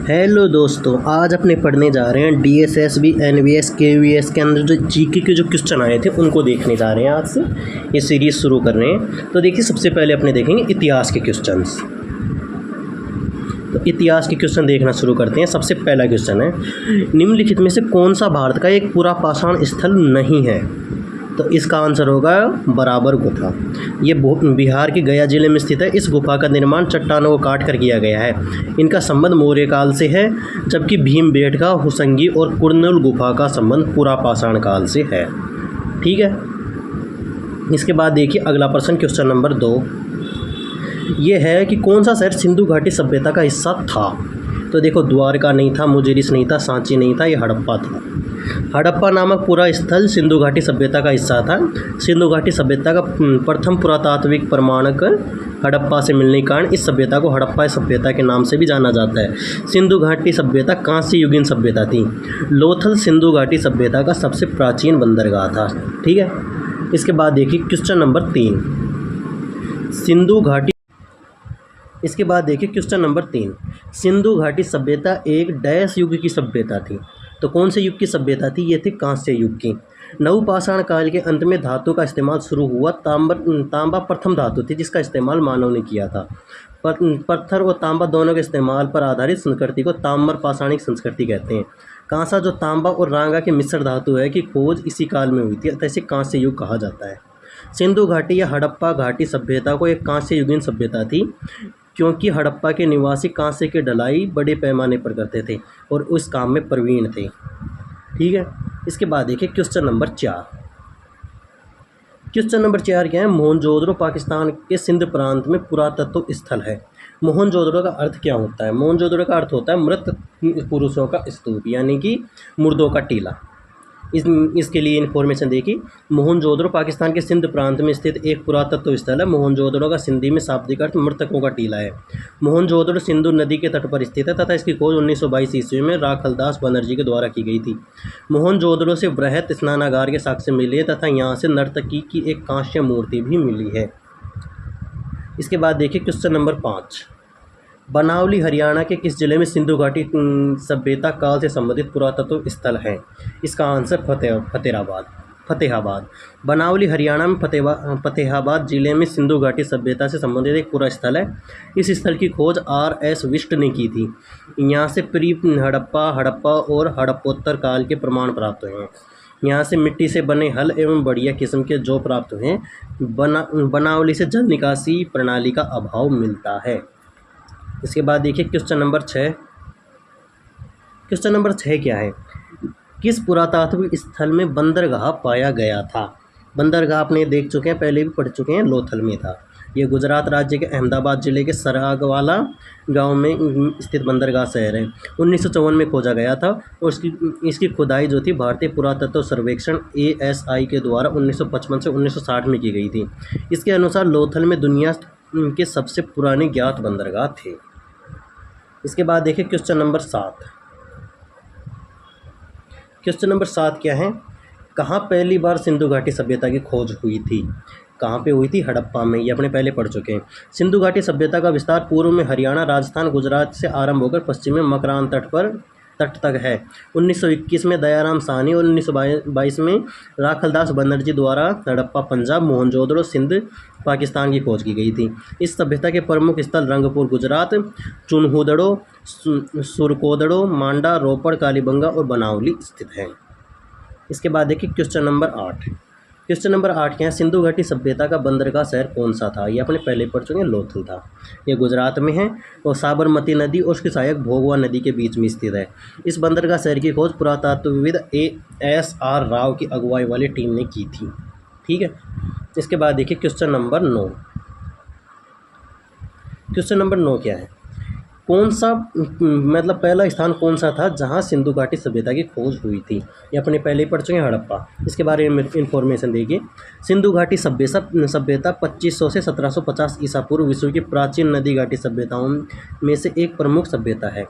Hello दोस्तों, आज अपने पढ़ने जा रहे हैं डीएसएसबी एनवीएस केवीएस के अंदर जो जीके के जो क्वेश्चन आए थे उनको देखने जा रहे हैं। आज से ये सीरीज़ शुरू कर रहे हैं। तो देखिए, सबसे पहले अपने देखेंगे इतिहास के क्वेश्चंस। तो इतिहास के क्वेश्चन देखना शुरू करते हैं। सबसे पहला क्वेश्चन है, निम्नलिखित में से कौन सा भारत का एक पूरा पाषाण स्थल नहीं है? तो इसका आंसर होगा बराबर गुफा। ये बिहार के गया जिले में स्थित है। इस गुफा का निर्माण चट्टानों को काट कर किया गया है। इनका संबंध मौर्य काल से है, जबकि भीमबेटका, हुसंगी और कुरनूल गुफा का संबंध पुरा पाषाण काल से है। ठीक है। इसके बाद देखिए अगला प्रश्न, क्वेश्चन नंबर 2। ये है कि कौन सा शहर सिंधु घाटी सभ्यता का हिस्सा था? तो देखो, द्वारका नहीं था, मुजिरिस नहीं था, सांची नहीं था, ये हड़प्पा था। हड़प्पा नामक पूरा स्थल सिंधु घाटी सभ्यता का हिस्सा था। सिंधु घाटी सभ्यता का प्रथम पुरातात्विक प्रमाणक हड़प्पा से मिलने के कारण इस सभ्यता को हड़प्पा सभ्यता के नाम से भी जाना जाता है। सिंधु घाटी सभ्यता कांस्य युगीन सभ्यता थी। लोथल सिंधु घाटी सभ्यता का सबसे प्राचीन बंदरगाह था। ठीक है। इसके बाद देखिए क्वेश्चन नंबर 3, सिंधु घाटी। इसके बाद देखिए क्वेश्चन नंबर 3, सिंधु घाटी सभ्यता एक डैश युग की सभ्यता थी। तो कौन से युग की सभ्यता थी? ये थी कांस्य युग की। नवपाषाण काल के अंत में धातु का इस्तेमाल शुरू हुआ। तांबा प्रथम धातु थी जिसका इस्तेमाल मानव ने किया था। पत्थर और तांबा दोनों के इस्तेमाल पर आधारित संस्कृति को ताम्र पाषाणिक संस्कृति कहते हैं। कांसा जो तांबा और रांगा के मिश्र धातु है की खोज इसी काल में हुई थी, अतः इसे कांस्य युग कहा जाता है। सिंधु घाटी या हड़प्पा घाटी सभ्यता को एक कांस्य युगीन सभ्यता थी, क्योंकि हड़प्पा के निवासी कांसे की ढलाई बड़े पैमाने पर करते थे और उस काम में प्रवीण थे। ठीक है। इसके बाद देखिए क्वेश्चन नंबर 4। क्वेश्चन नंबर 4 क्या है? मोहनजोदड़ो पाकिस्तान के सिंध प्रांत में पुरातत्व स्थल है। मोहनजोदड़ो का अर्थ क्या होता है? मोहनजोदड़ो का अर्थ होता है मृत पुरुषों का स्तूप, यानी कि मुर्दों का टीला। इसके लिए इन्फॉर्मेशन देखिए, मोहनजोदड़ो पाकिस्तान के सिंध प्रांत में स्थित एक पुरातत्व स्थल है। मोहनजोदड़ो का सिंधी में शाब्दिक अर्थ मृतकों का टीला है। मोहनजोदड़ो सिंधु नदी के तट पर स्थित है तथा इसकी खोज 1922 ईस्वी में राखलदास बनर्जी के द्वारा की गई थी। मोहनजोदड़ो से बृहत स्नानागार के साक्ष्य मिले हैं तथा यहाँ से नर्तकी की एक कांस्य मूर्ति भी मिली है। इसके बाद देखिए क्वेश्चन नंबर 5, बनावली हरियाणा के किस जिले में सिंधु घाटी सभ्यता काल से संबंधित पुरातत्व स्थल है? इसका आंसर फतेहाबाद। बनावली हरियाणा में फतेहाबाद जिले में सिंधु घाटी सभ्यता से संबंधित एक पूरा स्थल है। इस स्थल की खोज R.S. विष्ट ने की थी। यहाँ से प्री हड़प्पा और हड़प्पोत्तर काल के प्रमाण प्राप्त हुए हैं। यहाँ से मिट्टी से बने हल एवं बढ़िया किस्म के जौ प्राप्त हुए हैं। बनावली से जल निकासी प्रणाली का अभाव मिलता है। इसके बाद देखिए क्वेश्चन नंबर 6। क्वेश्चन नंबर 6 क्या है? किस पुरातात्विक स्थल में बंदरगाह पाया गया था? बंदरगाह आपने देख चुके हैं, पहले भी पढ़ चुके हैं, लोथल में था। ये गुजरात राज्य के अहमदाबाद जिले के सरागवाला गांव में स्थित बंदरगाह शहर है। 1954 में खोजा गया था और इसकी खुदाई जो थी भारतीय पुरातत्व सर्वेक्षण ASI के द्वारा 1955 से 1960 में की गई थी। इसके अनुसार लोथल में दुनिया के सबसे पुराने ज्ञात बंदरगाह थे। इसके बाद देखिए क्वेश्चन नंबर 7। क्वेश्चन नंबर 7 क्या है? कहाँ पहली बार सिंधु घाटी सभ्यता की खोज हुई थी? कहाँ पे हुई थी? हड़प्पा में। ये अपने पहले पढ़ चुके हैं। सिंधु घाटी सभ्यता का विस्तार पूर्व में हरियाणा, राजस्थान, गुजरात से आरंभ होकर पश्चिम में मकरान तट तक है। 1921 में दयाराम साहनी और 1922 में राखलदास बनर्जी द्वारा हड़प्पा पंजाब, मोहनजोदड़ो सिंध पाकिस्तान की खोज की गई थी। इस सभ्यता के प्रमुख स्थल रंगपुर गुजरात, चुनहुदड़ो, सुरकोदड़ो, मांडा, रोपड़, कालीबंगा और बनावली स्थित है। इसके बाद देखिए क्वेश्चन नंबर 8। क्वेश्चन नंबर 8 क्या है? सिंधु घाटी सभ्यता का बंदरगाह शहर कौन सा था? ये अपने पहले पढ़ चुके हैं, लोथल था। ये गुजरात में है और साबरमती नदी और उसकी सहायक भोगवा नदी के बीच में स्थित है। इस बंदरगाह शहर की खोज पुरातत्वविद ASR राव की अगुवाई वाली टीम ने की थी। ठीक है। इसके बाद देखिए क्वेश्चन नंबर 9। क्वेश्चन नंबर 9 क्या है? कौन सा मतलब पहला स्थान कौन सा था जहां सिंधु घाटी सभ्यता की खोज हुई थी? ये अपने पहले ही पढ़ चुके हैं, हड़प्पा। इसके बारे में इंफॉर्मेशन देखिए। सिंधु घाटी सभ्यता 2500 से 1750 ईसा पूर्व विश्व की प्राचीन नदी घाटी सभ्यताओं में से एक प्रमुख सभ्यता है।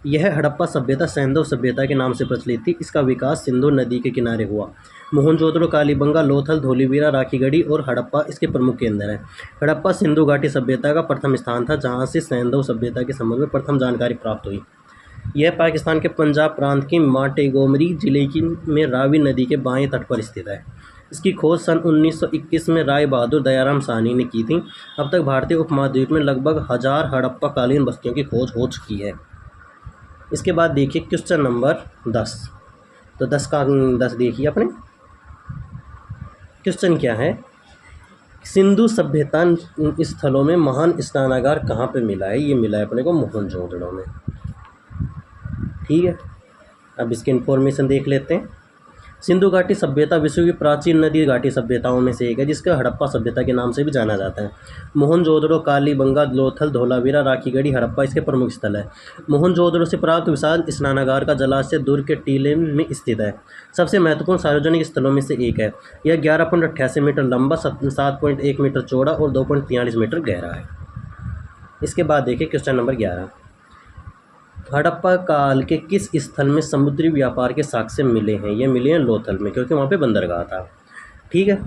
यह हड़प्पा सभ्यता सैंधव सभ्यता के नाम से प्रचलित थी। इसका विकास सिंधु नदी के किनारे हुआ। मोहनजोदड़ो, कालीबंगा, लोथल, धोलीबीरा, राखीगढ़ी और हड़प्पा इसके प्रमुख केंद्र हैं। हड़प्पा सिंधु घाटी सभ्यता का प्रथम स्थान था जहां से सैंधव सभ्यता के संबंध में प्रथम जानकारी प्राप्त हुई। यह पाकिस्तान के पंजाब प्रांत के मांटेगोमरी जिले की में रावी नदी के बाएं तट पर स्थित है। इसकी खोज सन 1921 में राय बहादुर दयाराम साहनी ने की थी। अब तक भारतीय उपमहाद्वीप में लगभग 1000 हड़प्पा कालीन बस्तियों की खोज हो चुकी है। इसके बाद देखिए क्वेश्चन नंबर 10। तो 10 का 10 देखिए अपने क्वेश्चन क्या है, सिंधु सभ्यता स्थलों में महान स्नानागार कहाँ पे मिला है? ये मिला है अपने को मोहनजोदड़ो में। ठीक है, अब इसकी इन्फॉर्मेशन देख लेते हैं। सिंधु घाटी सभ्यता विश्व की प्राचीन नदी घाटी सभ्यताओं में से एक है, जिसका हड़प्पा सभ्यता के नाम से भी जाना जाता है। मोहनजोदड़ो, कालीबंगा, लोथल, धोलावीरा, राखीगढ़ी, हड़प्पा इसके प्रमुख स्थल है। मोहनजोदड़ो से प्राप्त विशाल स्नानागार का जलाशय दुर्ग के टीले में स्थित है। सबसे महत्वपूर्ण सार्वजनिक स्थलों में से एक है। यह 11.88 मीटर लंबा, 7.1 मीटर चौड़ा और 2.43 मीटर गहरा है। इसके बाद देखिए क्वेश्चन नंबर 11। हड़प्पा काल के किस स्थल में समुद्री व्यापार के साक्ष्य मिले हैं? ये मिले हैं लोथल में, क्योंकि वहाँ पे बंदरगाह था। ठीक है,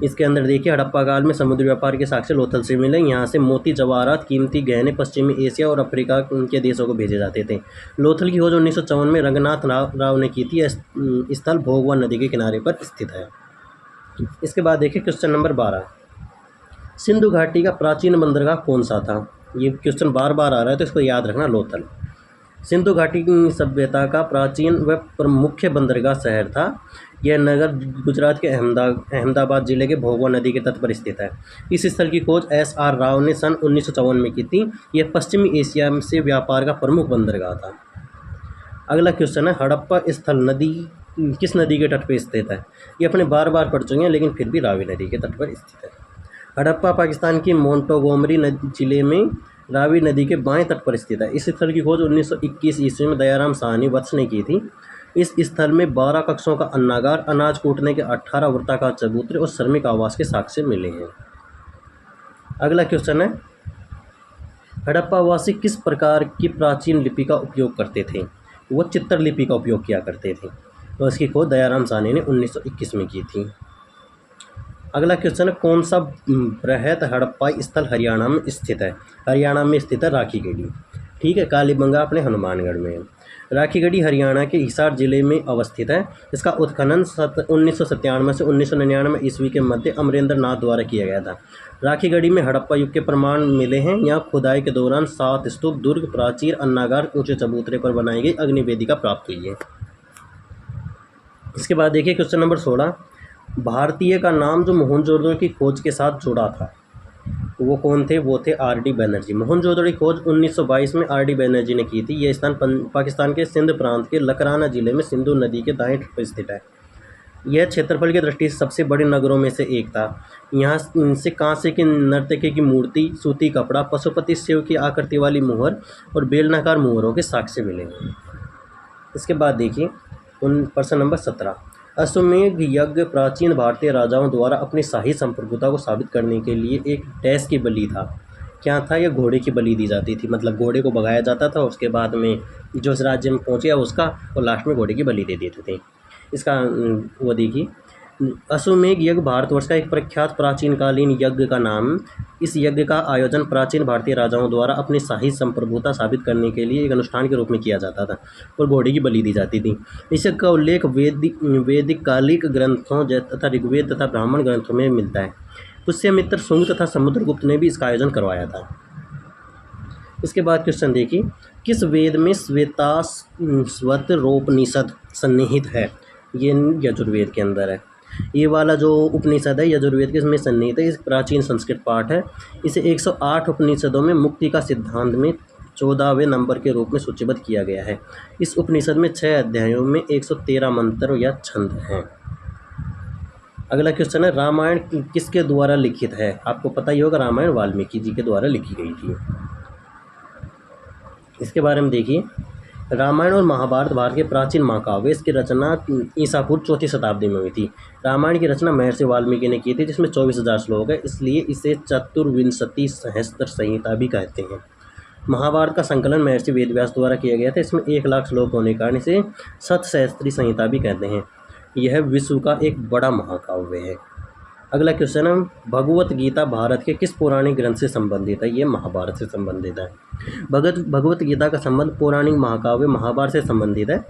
इसके अंदर देखिए हड़प्पा काल में समुद्री व्यापार के साक्ष्य लोथल से मिले। यहाँ से मोती, जवाहरात, कीमती गहने पश्चिमी एशिया और अफ्रीका के देशों को भेजे जाते थे। लोथल की खोज 1954 में रंगनाथ राव ने की थी। स्थल भोगवा नदी के किनारे पर स्थित है। इसके बाद देखिए क्वेश्चन नंबर 12। सिंधु घाटी का प्राचीन बंदरगाह कौन सा था? ये क्वेश्चन बार बार आ रहा है, तो इसको याद रखना, लोथल। सिंधु घाटी की सभ्यता का प्राचीन व मुख्य बंदरगाह शहर था। यह नगर गुजरात के अहमदाबाद जिले के भोगवा नदी के तट पर स्थित है। इस स्थल की खोज SR राव ने सन 1954 में की थी। यह पश्चिमी एशिया से व्यापार का प्रमुख बंदरगाह था। अगला क्वेश्चन है, हड़प्पा स्थल नदी किस नदी के तट पर स्थित है? ये अपने बार बार पढ़ चुके हैं, लेकिन फिर भी रावी नदी के तट पर स्थित है। हड़प्पा पाकिस्तान की मोंटेगोमरी जिले में रावी नदी के बाएं तट पर स्थित है। इस स्थल की खोज 1921 ईस्वी में दयाराम साहनी वत्स ने की थी। इस स्थल में 12 कक्षों का अन्नागार, अनाज कूटने के 18 वृत्ताकार चबूतरे और श्रमिक आवास के साक्ष्य मिले हैं। अगला क्वेश्चन है, हड़प्पावासी किस प्रकार की प्राचीन लिपि का उपयोग करते थे? वो चित्र लिपि का उपयोग किया करते थे। तो इसकी खोज दयाराम साहनी ने 1921 में की थी। अगला क्वेश्चन है, कौन सा बृहद हड़प्पाई स्थल हरियाणा में स्थित है? हरियाणा में स्थित है राखीगढ़ी। ठीक है, कालीबंगा अपने हनुमानगढ़ में है। राखीगढ़ी हरियाणा के हिसार जिले में अवस्थित है। इसका उत्खनन 1997 से 1999 ईस्वी के मध्य अमरेंद्र नाथ द्वारा किया गया था। राखीगढ़ी में हड़प्पा युग के प्रमाण मिले हैं। यहाँ खुदाई के दौरान 7 स्तूप, दुर्ग, प्राचीर, अन्नागार, ऊंचे चबूतरे पर बनाई गई अग्निवेदिका प्राप्त हुई है। इसके बाद देखिए क्वेश्चन नंबर 16। भारतीय का नाम जो मोहनजोदड़ो की खोज के साथ जुड़ा था, वो कौन थे? वो थे RD बनर्जी। मोहनजोदड़ो की खोज 1922 में RD बनर्जी ने की थी। यह स्थान पाकिस्तान के सिंध प्रांत के लकराना जिले में सिंधु नदी के दाएं तट पर स्थित है। यह क्षेत्रफल की दृष्टि से सबसे बड़े नगरों में से एक था। यहाँ से कांसे के नर्तकी की मूर्ति, सूती कपड़ा, पशुपति शिव की आकृति वाली मुहर और बेलनाकार मुहरों के साक्ष्य मिले हैं। इसके बाद देखिए प्रश्न नंबर 17। अश्वमेध यज्ञ प्राचीन भारतीय राजाओं द्वारा अपनी शाही संप्रभुता को साबित करने के लिए एक डैश की बलि था। क्या था? यह घोड़े की बलि दी जाती थी। मतलब घोड़े को भगाया जाता था, उसके बाद में जो इस राज्य में पहुँचे उसका, और लास्ट में घोड़े की बलि दे देते थे। इसका वो देखिए, अश्वमेध यज्ञ भारतवर्ष का एक प्रख्यात प्राचीनकालीन यज्ञ का नाम। इस यज्ञ का आयोजन प्राचीन भारतीय राजाओं द्वारा अपनी शाही संप्रभुता साबित करने के लिए एक अनुष्ठान के रूप में किया जाता था और घोड़े की बलि दी जाती थी। इस यज्ञ का उल्लेख वैदिक कालिक ग्रंथों तथा ऋग्वेद तथा ब्राह्मण ग्रंथों में मिलता है। पुष्यमित्र, शुंग तथा समुद्रगुप्त ने भी इसका आयोजन करवाया था। इसके बाद क्वेश्चन देखिए, किस वेद में श्वेतरोपनिषद सन्निहित है? ये यजुर्वेद के अंदर है। ये वाला जो उपनिषद है यजुर्वेद के इसमें सन्निहित है। इस प्राचीन संस्कृत पाठ है। इसे 108 उपनिषदों में मुक्ति का सिद्धांत में 14वें नंबर के रूप में सूचीबद्ध किया गया है। इस उपनिषद में 6 अध्यायों में 113 मंत्र या छंद हैं। अगला क्वेश्चन है, रामायण किसके द्वारा लिखित है? आपको पता ही होगा, रामायण वाल्मीकि जी के द्वारा लिखी गई थी। इसके बारे में देखिए, रामायण और महाभारत भारत के प्राचीन महाकाव्य। इसकी रचना ईसा पूर्व 4वीं शताब्दी में हुई थी। रामायण की रचना महर्षि वाल्मीकि ने की थी, जिसमें 24,000 श्लोक है, इसलिए इसे चतुर्विंशति सहस्त्र संहिता भी कहते हैं। महाभारत का संकलन महर्षि वेदव्यास द्वारा किया गया था। इसमें 1,00,000 श्लोक होने के कारण इसे शतसहस्त्री संहिता भी कहते हैं। यह विश्व का एक बड़ा महाकाव्य है। अगला क्वेश्चन है, भगवत गीता भारत के किस पौराणिक ग्रंथ से संबंधित है? ये महाभारत से संबंधित है। भगवत गीता का संबंध पौराणिक महाकाव्य महाभारत से संबंधित है।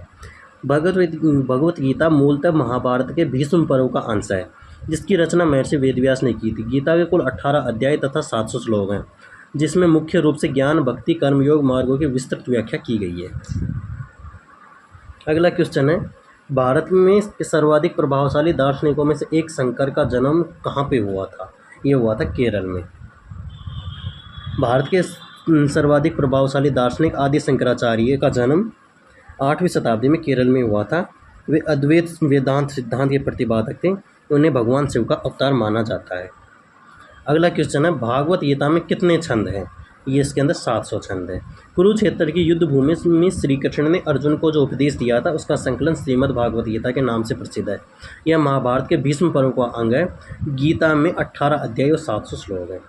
भगवत गीता मूलतः महाभारत के भीष्म पर्व का अंश है, जिसकी रचना महर्षि वेदव्यास ने की थी। गीता के कुल 18 अध्याय तथा 700 श्लोक हैं, जिसमें मुख्य रूप से ज्ञान, भक्ति, कर्मयोग मार्गों की विस्तृत व्याख्या की गई है। अगला क्वेश्चन है, भारत में सर्वाधिक प्रभावशाली दार्शनिकों में से एक शंकर का जन्म कहाँ पे हुआ था? ये हुआ था केरल में। भारत के सर्वाधिक प्रभावशाली दार्शनिक आदि शंकराचार्य का जन्म 8वीं शताब्दी में केरल में हुआ था। वे अद्वैत वेदांत सिद्धांत के प्रतिपादक थे। उन्हें भगवान शिव का अवतार माना जाता है। अगला क्वेश्चन है, भागवत गीता में कितने छंद हैं? ये इसके अंदर 700 छंद है। कुरुक्षेत्र की युद्ध भूमि में श्री कृष्ण ने अर्जुन को जो उपदेश दिया था, उसका संकलन श्रीमद् भागवत गीता के नाम से प्रसिद्ध है। यह महाभारत के भीष्म पर्व का अंग है। गीता में 18 अध्याय और 700 श्लोक है।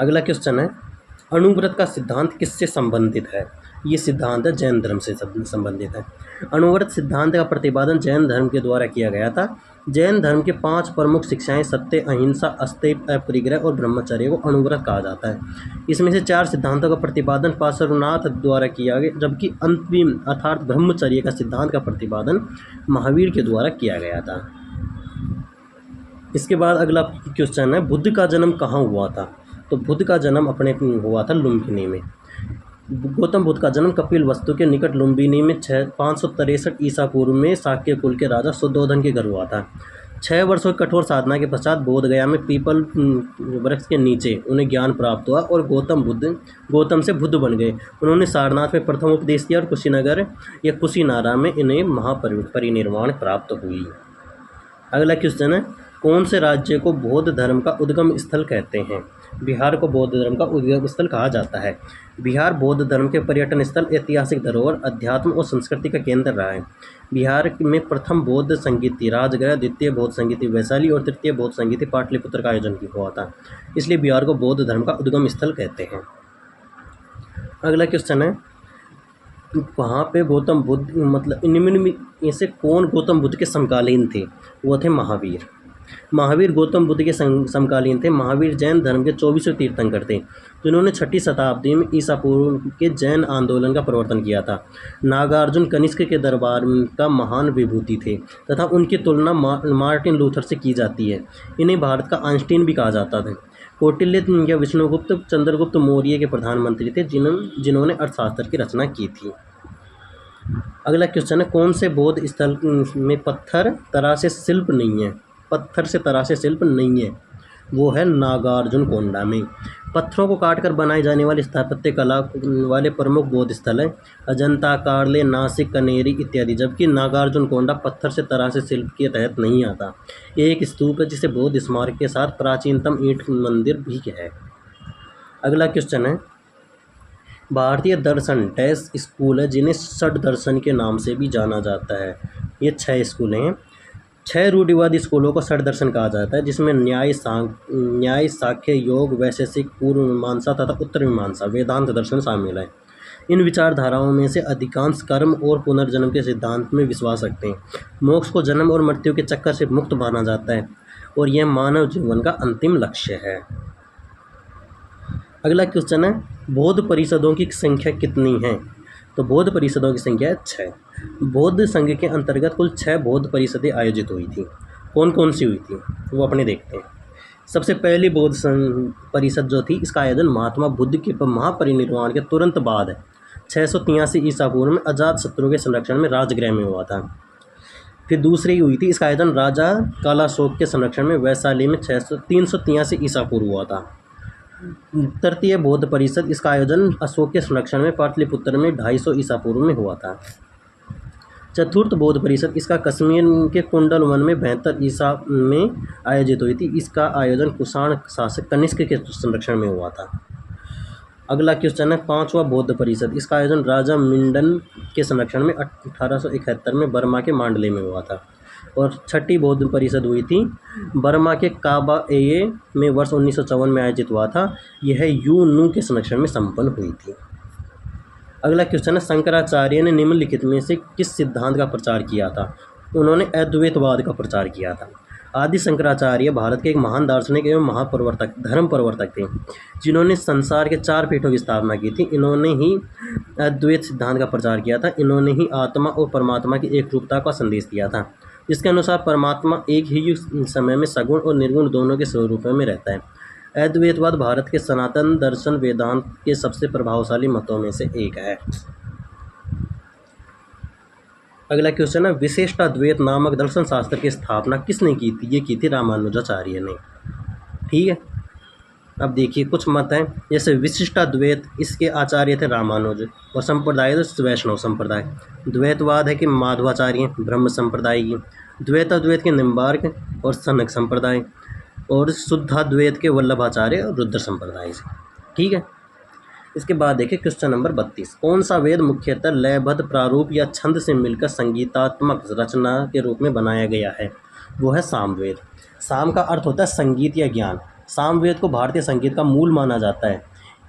अगला क्वेश्चन है, अणुव्रत का सिद्धांत किससे संबंधित है? ये सिद्धांत है जैन धर्म से संबंधित है। अणुव्रत सिद्धांत का प्रतिपादन जैन धर्म के द्वारा किया गया था। जैन धर्म के 5 प्रमुख शिक्षाएं सत्य, अहिंसा, अस्तेय, अपरिग्रह और ब्रह्मचर्य को अणुव्रत कहा जाता है। इसमें से 4 सिद्धांतों का प्रतिपादन पार्श्वनाथ द्वारा किया गया, जबकि अंतिम अर्थात ब्रह्मचर्य का सिद्धांत का प्रतिपादन महावीर के द्वारा किया गया था। इसके बाद अगला क्वेश्चन है, बुद्ध का जन्म कहाँ हुआ था? तो बुद्ध का जन्म अपने हुआ था लुम्बिनी में। गौतम बुद्ध का जन्म कपिल वस्तु के निकट लुम्बिनी में 563 ईसा पूर्व में शाक्य कुल के राजा शुद्धोधन के घर हुआ था। 6 वर्षों की कठोर साधना के पश्चात बोध गया में पीपल वृक्ष के नीचे उन्हें ज्ञान प्राप्त हुआ और गौतम से बुद्ध बन गए। उन्होंने सारनाथ में प्रथम उपदेश दिया और कुशीनगर या कुशीनारा में इन्हें महापरिनिर्वाण प्राप्त हुई। अगला क्वेश्चन है, कौन से राज्य को बौद्ध धर्म का उद्गम स्थल कहते हैं? बिहार को बौद्ध धर्म का उद्गम स्थल कहा जाता है। बिहार बौद्ध धर्म के पर्यटन स्थल, ऐतिहासिक धरोहर, अध्यात्म और संस्कृति का केंद्र रहा है। बिहार में प्रथम बौद्ध संगीति राजगृह, द्वितीय बौद्ध संगीति वैशाली और तृतीय बौद्ध संगीति पाटलिपुत्र का आयोजन हुआ था। इसलिए बिहार को बौद्ध धर्म का उद्गम स्थल कहते हैं। अगला क्वेश्चन है, वहाँ पे गौतम बुद्ध मतलब निम्न में से कौन गौतम बुद्ध के समकालीन थे? वो थे महावीर। महावीर गौतम बुद्ध के समकालीन थे। महावीर जैन धर्म के 24वें तीर्थंकर थे, जिन्होंने 6ठी शताब्दी में ईसा पूर्व के जैन आंदोलन का प्रवर्तन किया था। नागार्जुन कनिष्क के दरबार का महान विभूति थे तथा उनकी तुलना मार्टिन लूथर से की जाती है। इन्हें भारत का आइंस्टीन भी कहा जाता था। कौटिल्य या विष्णुगुप्त चंद्रगुप्त मौर्य के प्रधानमंत्री थे, जिन्होंने अर्थशास्त्र की रचना की थी। अगला क्वेश्चन है, कौन से बौद्ध स्थल में पत्थर तराशे शिल्प नहीं है? पत्थर से तराशे शिल्प नहीं है, वो है नागार्जुन कोंडा में। पत्थरों को काटकर बनाई जाने वाली स्थापत्य कला वाले प्रमुख बौद्ध स्थल हैं अजंता, कारले, नासिक, कनेरी इत्यादि, जबकि नागार्जुन कोंडा पत्थर से तराशे शिल्प के तहत नहीं आता। एक स्तूप है जिसे बौद्ध स्मारक के साथ प्राचीनतम ईंट मंदिर भी है। अगला क्वेश्चन है, भारतीय दर्शन डैश स्कूल है जिन्हें षड दर्शन के नाम से भी जाना जाता है। ये 6 स्कूल हैं। 6 रूढ़िवादी स्कूलों को षड दर्शन कहा जाता है, जिसमें न्याय, सांख्य, योग, वैशेषिक, पूर्व मीमांसा तथा उत्तर मीमांसा, वेदांत दर्शन शामिल है। इन विचारधाराओं में से अधिकांश कर्म और पुनर्जन्म के सिद्धांत में विश्वास रखते हैं। मोक्ष को जन्म और मृत्यु के चक्कर से मुक्त माना जाता है और यह मानव जीवन का अंतिम लक्ष्य है। अगला क्वेश्चन है, बौद्ध परिषदों की संख्या कितनी है? तो बौद्ध परिषदों की संख्या है 6। बौद्ध संघ के अंतर्गत कुल 6 बौद्ध परिषदें आयोजित हुई थी। कौन कौन सी हुई थी वो अपने देखते हैं। सबसे पहली बौद्ध परिषद जो थी, इसका आयोजन महात्मा बुद्ध के महापरिनिर्वाण के तुरंत बाद 683 ईसा पूर्व में अजातशत्रु के संरक्षण में राजगृह में हुआ था। फिर दूसरी हुई थी, इसका आयोजन राजा कालाशोक के संरक्षण में वैशाली में 383 ईसा पूर्व हुआ था। तृतीय बौद्ध परिषद, इसका आयोजन अशोक के संरक्षण में पाटलिपुत्र में 250 ईसा पूर्व में हुआ था। चतुर्थ बौद्ध परिषद, इसका कश्मीर के कुंडल वन में 72 ईसा में आयोजित हुई थी। इसका आयोजन कुषाण शासक कनिष्क के संरक्षण में हुआ था। अगला क्वेश्चन है, 5वां बौद्ध परिषद, इसका आयोजन राजा मिंडन के संरक्षण में 1871 में बर्मा के मांडले में हुआ था। और 6ठी बौद्ध परिषद हुई थी बर्मा के काबा ए में वर्ष 1954 में आयोजित हुआ था। यह यू नू के संरक्षण में संपन्न हुई थी। अगला क्वेश्चन है, शंकराचार्य ने निम्नलिखित में से किस सिद्धांत का प्रचार किया था? उन्होंने अद्वैतवाद का प्रचार किया था। आदि शंकराचार्य भारत के एक महान दार्शनिक एवं महाप्रवर्तक धर्म प्रवर्तक थे, जिन्होंने संसार के 4 पीठों की स्थापना की थी। इन्होंने ही अद्वैत सिद्धांत का प्रचार किया था। इन्होंने ही आत्मा और परमात्मा की एक रूपता का संदेश दिया था, जिसके अनुसार परमात्मा एक ही समय में सगुण और निर्गुण दोनों के स्वरूपों में रहता है। अद्वैतवाद भारत के सनातन दर्शन वेदांत के सबसे प्रभावशाली मतों में से एक है। अगला क्वेश्चन है, विशिष्टाद्वैत नामक दर्शन शास्त्र की स्थापना किसने की थी? ये की थी रामानुजाचार्य ने। ठीक है, अब देखिए कुछ मत हैं, जैसे विशिष्टाद्वैत, इसके आचार्य थे रामानुज, और संप्रदाय तो वैष्णव संप्रदाय। द्वैतवाद है कि माधवाचार्य ब्रह्म संप्रदाय की। द्वैताद्वैत के निम्बार्क और सनक संप्रदाय, और शुद्धाद्वैत के वल्लभाचार्य और रुद्र संप्रदाय से। ठीक है, इसके बाद देखिए क्वेश्चन नंबर 32, कौन सा वेद मुख्यतः लयबद्ध प्रारूप या छंद से मिलकर संगीतात्मक रचना के रूप में बनाया गया है? वो है सामवेद। साम का अर्थ होता है संगीत या ज्ञान। सामवेद को भारतीय संगीत का मूल माना जाता है।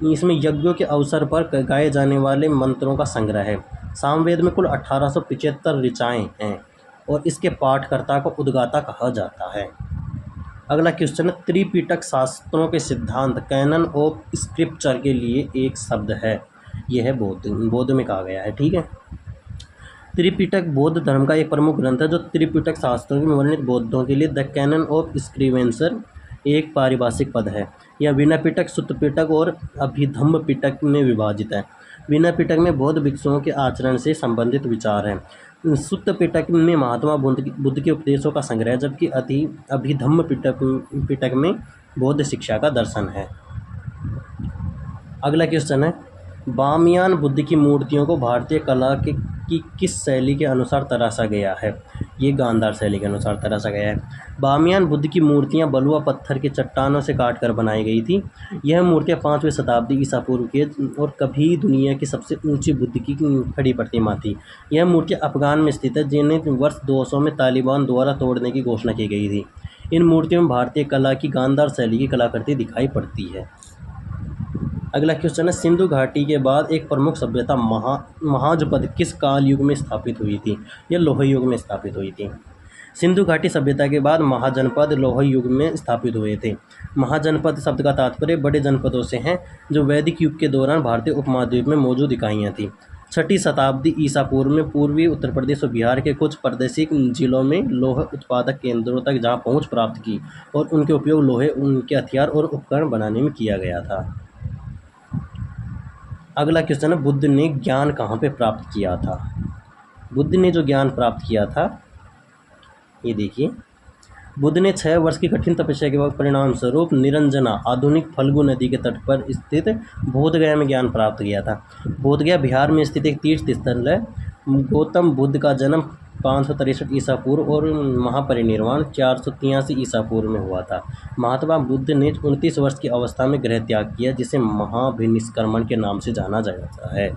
इसमें यज्ञों के अवसर पर गाए जाने वाले मंत्रों का संग्रह है। सामवेद में कुल 1875 ऋचाएँ हैं और इसके पाठकर्ता को उद्गाता कहा जाता है। अगला क्वेश्चन है, त्रिपिटक शास्त्रों के सिद्धांत कैनन ऑफ स्क्रिप्चर के लिए एक शब्द है। यह है बौद्ध में कहा गया है। ठीक है, त्रिपिटक बौद्ध धर्म का एक प्रमुख ग्रंथ है जो त्रिपिटक शास्त्रों में वर्णित बौद्धों के लिए द कैनन ऑफ स्क्रिवेंसर एक पारिभाषिक पद है। यह विनय सुत्त पिटक और अभिधम्म पिटक में विभाजित है। विनय पिटक में बौद्ध भिक्षुओं के आचरण से संबंधित विचार हैं। सुत्त पिटक में महात्मा बुद्ध के उपदेशों का संग्रह, जबकि अभिधम्म पिटक में बौद्ध शिक्षा का दर्शन है। अगला क्वेश्चन है, बामियान बुद्ध की मूर्तियों को भारतीय कला की किस शैली के अनुसार तराशा गया है? ये गांधार शैली के अनुसार तराशा गया है। बामियान बुद्ध की मूर्तियां बलुआ पत्थर के चट्टानों से काटकर बनाई गई थी। यह मूर्तियां 5वीं शताब्दी ईसा पूर्व के और कभी दुनिया की सबसे ऊंची बुद्ध की खड़ी प्रतिमा थी। यह मूर्तियां अफगान में स्थित है, जिन्हें वर्ष 200 में तालिबान द्वारा तोड़ने की घोषणा की गई थी। इन मूर्तियों में भारतीय कला की गांधार शैली की कलाकृति दिखाई पड़ती है। अगला क्वेश्चन है, सिंधु घाटी के बाद एक प्रमुख सभ्यता महाजनपद किस काल युग में स्थापित हुई थी? यह लोह युग में स्थापित हुई थी। सिंधु घाटी सभ्यता के बाद महाजनपद लोह युग में स्थापित हुए थे। महाजनपद शब्द का तात्पर्य बड़े जनपदों से है, जो वैदिक युग के दौरान भारतीय उपमहाद्वीप में मौजूद इकाइयाँ थीं। 6ठी शताब्दी ईसा पूर्व में पूर्वी उत्तर प्रदेश और बिहार के कुछ प्रादेशिक जिलों में लोह उत्पादक केंद्रों तक जहाँ पहुँच प्राप्त की और उनके उपयोग लोहे, उनके हथियार और उपकरण बनाने में किया गया था। अगला क्वेश्चन है, बुद्ध ने ज्ञान कहाँ पे प्राप्त किया था? बुद्ध ने जो ज्ञान प्राप्त किया था, ये देखिए, बुद्ध ने 6 वर्ष की कठिन तपस्या के बाद परिणाम स्वरूप निरंजना आधुनिक फल्गु नदी के तट पर स्थित बोधगया में ज्ञान प्राप्त किया था। बोधगया बिहार में स्थित एक तीर्थ स्थल है। गौतम बुद्ध का जन्म 563 ईसा पूर्व और महापरिनिर्वाण 483 ईसा पूर्व में हुआ था। महात्मा बुद्ध ने 29 वर्ष की अवस्था में गृह त्याग किया, जिसे महाभिनिष्क्रमण के नाम से जाना जाता है।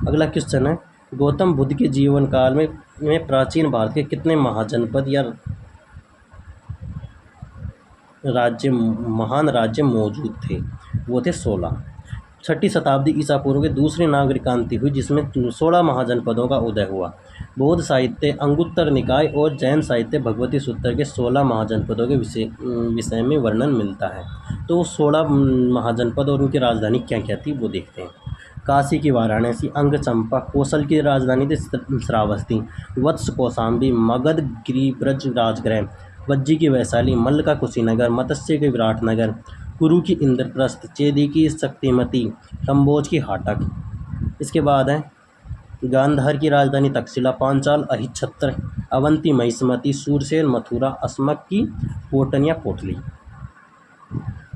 अगला क्वेश्चन है, गौतम बुद्ध के जीवन काल में प्राचीन भारत के कितने महाजनपद या महान राज्य मौजूद थे? वो थे 16। 6ठी शताब्दी ईसा पूर्व के दूसरी नागरिक क्रांति हुई, जिसमें 16 महाजनपदों का उदय हुआ। बौद्ध साहित्य अंगुत्तर निकाय और जैन साहित्य भगवती सूत्र के 16 महाजनपदों के विषय में वर्णन मिलता है। तो 16 महाजनपद और उनकी राजधानी क्या क्या थी वो देखते हैं। काशी की वाराणसी, अंग चंपा, कोसल की राजधानी थी श्रावस्ती, वत्स कौशाम्बी, मगध गिरिब्रज राजगृह, वज्जी की वैशाली, मल्ल का कुशीनगर, मत्स्य के विराटनगर, कुरु की इंद्रप्रस्थ, चेदी की शक्तिमती, कम्बोज की हाटक। इसके बाद है गांधार की राजधानी तक्षशिला, पांचाल अहिच्छत्र, अवंती महिष्मती, सूरसेन मथुरा, अस्मक की पोटन या पोटली।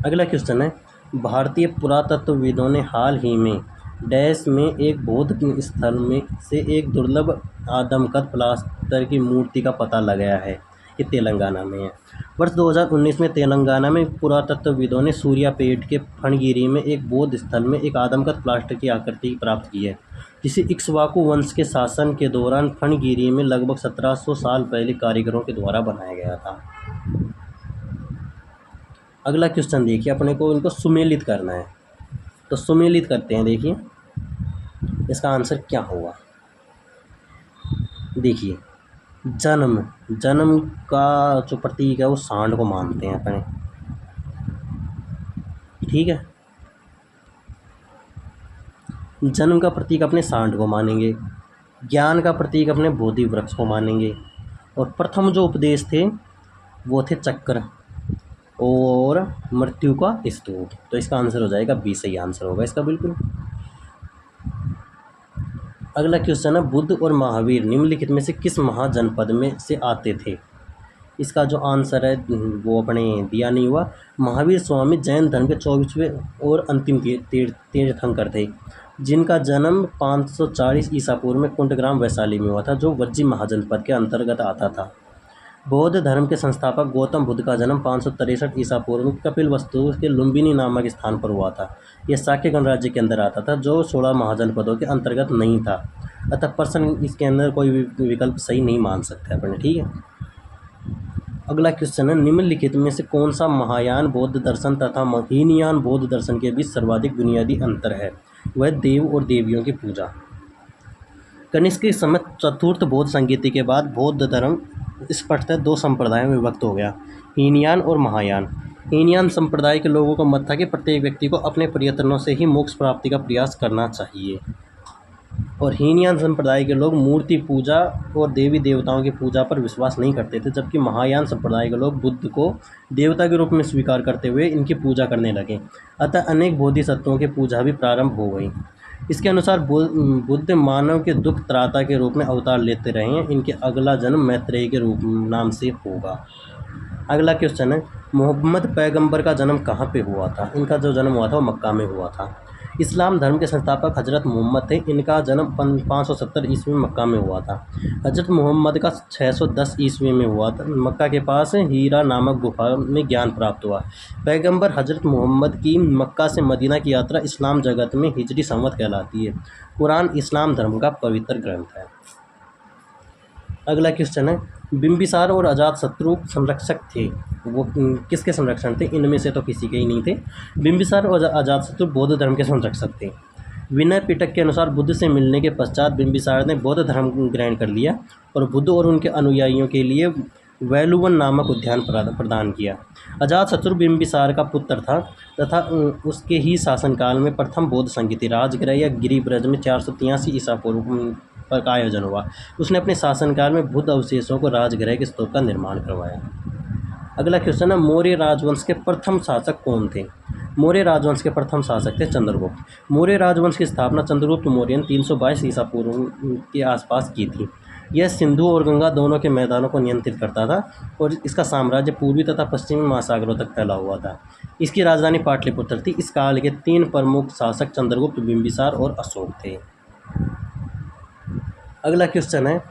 अगला क्वेश्चन है, भारतीय पुरातत्वविदों ने हाल ही में डैश में एक बौद्ध स्थल में से एक दुर्लभ आदमकद प्लास्टर की मूर्ति का पता लगाया है। ये तेलंगाना में है। वर्ष 2019 में तेलंगाना में पुरातत्वविदों ने सूर्यापेट के फणगिरी में एक बौद्ध स्थल में एक आदमकद प्लास्टर की आकृति प्राप्त की है, जिसे इक्ष्वाकु वंश के शासन के दौरान फणगिरी में लगभग 1700 साल पहले कारीगरों के द्वारा बनाया गया था। अगला क्वेश्चन देखिए, अपने को इनको सुमेलित करना है, तो सुमेलित करते हैं। देखिए इसका आंसर क्या होगा। देखिए जन्म, जन्म का जो प्रतीक है वो सांड को मानते हैं अपने, ठीक है। जन्म का प्रतीक अपने सांड को मानेंगे, ज्ञान का प्रतीक अपने बोधि वृक्ष को मानेंगे, और प्रथम जो उपदेश थे वो थे चक्र, और मृत्यु का स्तूप। तो इसका आंसर हो जाएगा बी, सही आंसर होगा इसका बिल्कुल। अगला क्वेश्चन है, बुद्ध और महावीर निम्नलिखित में से किस महाजनपद में से आते थे। इसका जो आंसर है वो अपने दिया नहीं हुआ। महावीर स्वामी जैन धर्म के 24वें और अंतिम तीर्थंकर थे, जिनका जन्म 540 ईसा पूर्व में कुंडग्राम वैशाली में हुआ था, जो वज्जी महाजनपद के अंतर्गत आता था। बौद्ध धर्म के संस्थापक गौतम बुद्ध का जन्म 563 ईसा पूर्व में कपिलवस्तु के लुम्बिनी नामक स्थान पर हुआ था। यह शाक्य गणराज्य के अंदर आता था, जो 16 महाजनपदों के अंतर्गत नहीं था। अतः प्रश्न इसके अंदर कोई भी विकल्प सही नहीं मान सकते अपने, ठीक है। अगला क्वेश्चन है, निम्नलिखित में से कौन सा महायान बौद्ध दर्शन तथा हीनयान बौद्ध दर्शन के बीच सर्वाधिक बुनियादी अंतर है। वह देव और देवियों की पूजा। कनिष्क के समय चतुर्थ बौद्ध संगीति के बाद बौद्ध धर्म स्पष्टतः दो संप्रदायों में विभक्त हो गया, हीनयान और महायान। हीनयान संप्रदाय के लोगों का मत था कि प्रत्येक व्यक्ति को अपने प्रयत्नों से ही मोक्ष प्राप्ति का प्रयास करना चाहिए, और हीनयान संप्रदाय के लोग मूर्ति पूजा और देवी देवताओं की पूजा पर विश्वास नहीं करते थे, जबकि महायान संप्रदाय के लोग बुद्ध को देवता के रूप में स्वीकार करते हुए इनकी पूजा करने लगे। अतः अनेक बोधिसत्वों की पूजा भी प्रारंभ हो गई। इसके अनुसार बुद्ध मानव के दुख त्राता के रूप में अवतार लेते रहे हैं। इनके अगला जन्म मैत्रेयी के रूप नाम से होगा। अगला क्वेश्चन है, मोहम्मद पैगंबर का जन्म कहाँ पे हुआ था। इनका जो जन्म हुआ था वो मक्का में हुआ था। इस्लाम धर्म के संस्थापक हजरत मोहम्मद थे। इनका जन्म 570 ईस्वी में मक्का में हुआ था। हजरत मोहम्मद का 610 ईस्वी में हुआ था। मक्का के पास हीरा नामक गुफा में ज्ञान प्राप्त हुआ। पैगंबर हजरत मोहम्मद की मक्का से मदीना की यात्रा इस्लाम जगत में हिजरी संवत कहलाती है। कुरान इस्लाम धर्म का पवित्र ग्रंथ है। अगला क्वेश्चन है, बिंबिसार और अजातशत्रु संरक्षक थे, वो किसके संरक्षण थे। इनमें से तो किसी के ही नहीं थे। बिंबिसार और अजातशत्रु बौद्ध धर्म के संरक्षक थे। विनय पिटक के अनुसार बुद्ध से मिलने के पश्चात बिंबिसार ने बौद्ध धर्म ग्रहण कर लिया और बुद्ध और उनके अनुयायियों के लिए वैलुवन नामक उद्यान प्रदान किया। अजातशत्रु बिंबिसार का पुत्र था तथा उसके ही शासनकाल में प्रथम बौद्ध संगीति राजगृह या गिरिब्रज में 483 ईसा पूर्व का आयोजन हुआ। उसने अपने शासनकाल में बुद्ध अवशेषों को राजगृह के स्तूप का निर्माण करवाया। अगला क्वेश्चन है, मौर्य राजवंश के प्रथम शासक कौन थे। मौर्य राजवंश के प्रथम शासक थे चंद्रगुप्त। मौर्य राजवंश की स्थापना चंद्रगुप्त मौर्य ने 322 ईसा पूर्व के आसपास की थी। यह सिंधु और गंगा दोनों के मैदानों को नियंत्रित करता था और इसका साम्राज्य पूर्वी तथा पश्चिमी महासागरों तक फैला हुआ था। इसकी राजधानी पाटलिपुत्र थी। इस काल के 3 प्रमुख शासक चंद्रगुप्त, बिंबिसार और अशोक थे। अगला क्वेश्चन है,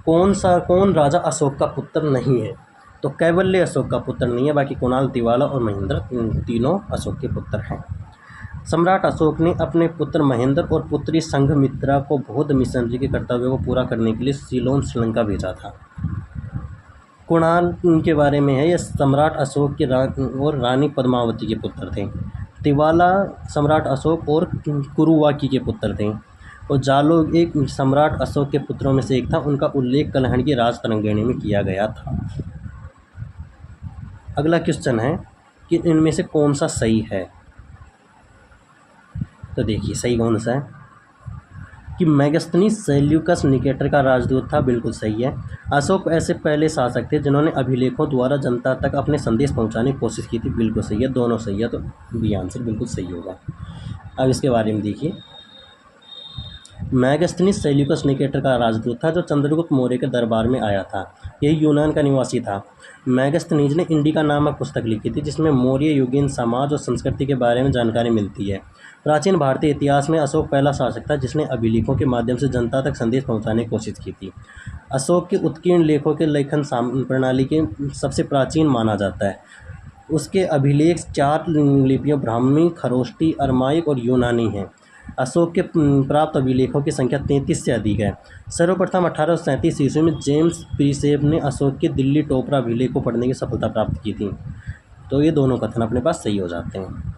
कौन राजा अशोक का पुत्र नहीं है। तो कैवल्य अशोक का पुत्र नहीं है, बाकी कुणाल, तिवाला और महेंद्र तीनों अशोक के पुत्र हैं। सम्राट अशोक ने अपने पुत्र महेंद्र और पुत्री संघमित्रा को बौद्ध मिशनरी के कर्तव्यों को पूरा करने के लिए सीलोन श्रीलंका भेजा था। कुणाल के बारे में है, यह सम्राट अशोक के और रानी पद्मावती के पुत्र थे। तिवाला सम्राट अशोक और कुरुवाकी के पुत्र थे। और जालोग एक सम्राट अशोक के पुत्रों में से एक था। उनका उल्लेख कलहण की राज तरंगिणी में किया गया था। अगला क्वेश्चन है कि इनमें से कौन सा सही है। तो देखिए सही कौन सा है कि मेगास्थनीज सेल्यूकस निकेटर का राजदूत था, बिल्कुल सही है। अशोक ऐसे पहले शासक थे जिन्होंने अभिलेखों द्वारा जनता तक अपने संदेश पहुंचाने की कोशिश की थी, बिल्कुल सही है। दोनों सही है, तो बी आंसर बिल्कुल सही होगा। अब इसके बारे में देखिए, मेगास्थनीज सेल्यूकस निकेटर का राजदूत था जो चंद्रगुप्त मौर्य के दरबार में आया था। यह यूनान का निवासी था। मेगास्थनीज ने इंडिका नामक पुस्तक लिखी थी जिसमें मौर्य युगीन समाज और संस्कृति के बारे में जानकारी मिलती है। प्राचीन भारतीय इतिहास में अशोक पहला शासक था जिसने अभिलेखों के माध्यम से जनता तक संदेश पहुंचाने की कोशिश की थी। अशोक के उत्कीर्ण लेखों के लेखन प्रणाली के सबसे प्राचीन माना जाता है। उसके अभिलेख 4 लिपियों ब्राह्मी, खरोष्टी, अरमाइक और यूनानी हैं। अशोक के प्राप्त अभिलेखों की संख्या 33 से अधिक है। सर्वप्रथम 1837 ईस्वी में जेम्स प्रीसेप ने अशोक के दिल्ली टोपरा अभिलेख को पढ़ने की सफलता प्राप्त की थी। तो ये दोनों कथन अपने पास सही हो जाते हैं।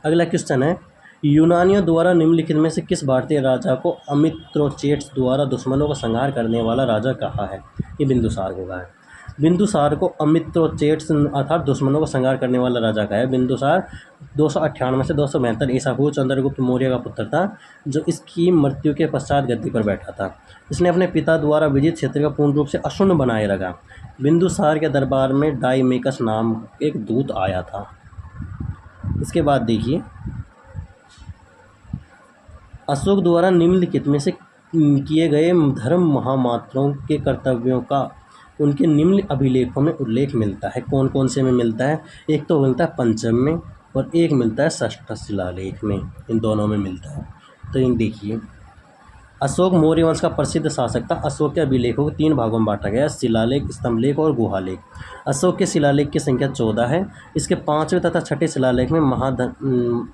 अगला क्वेश्चन है, यूनानियों द्वारा निम्नलिखित में से किस भारतीय राजा को अमित्रोचेट्स द्वारा दुश्मनों का संहार करने वाला राजा कहा है? ये बिंदुसार को कहा है। बिंदुसार को अमित्रोचेट्स अर्थात दुश्मनों का संहार करने वाला राजा कहा है। बिंदुसार 298 से 272 ईसा पूर्व चंद्रगुप्त मौर्य का पुत्र था, जो इसकी मृत्यु के पश्चात गद्दी पर बैठा था। इसने अपने पिता द्वारा विजित क्षेत्र का पूर्ण रूप से अशून्य बनाए रखा। बिंदुसार के दरबार में डाइमेकस नाम एक दूत आया था। इसके बाद देखिए, अशोक द्वारा निम्नलिखित में से किए गए धर्म महामात्रों के कर्तव्यों का उनके निम्न अभिलेखों में उल्लेख मिलता है। कौन कौन से में मिलता है? एक तो मिलता है पंचम में और एक मिलता है षष्ठ शिलालेख में। इन दोनों में मिलता है। तो इन देखिए, अशोक मौर्य वंश का प्रसिद्ध शासक था। अशोक के अभिलेखों को 3 भागों में बांटा गया है: शिलालेख, स्तंभलेख और गुहालेख। अशोक के शिलालेख की संख्या 14 है। इसके 5वें तथा 6ठे शिलालेख में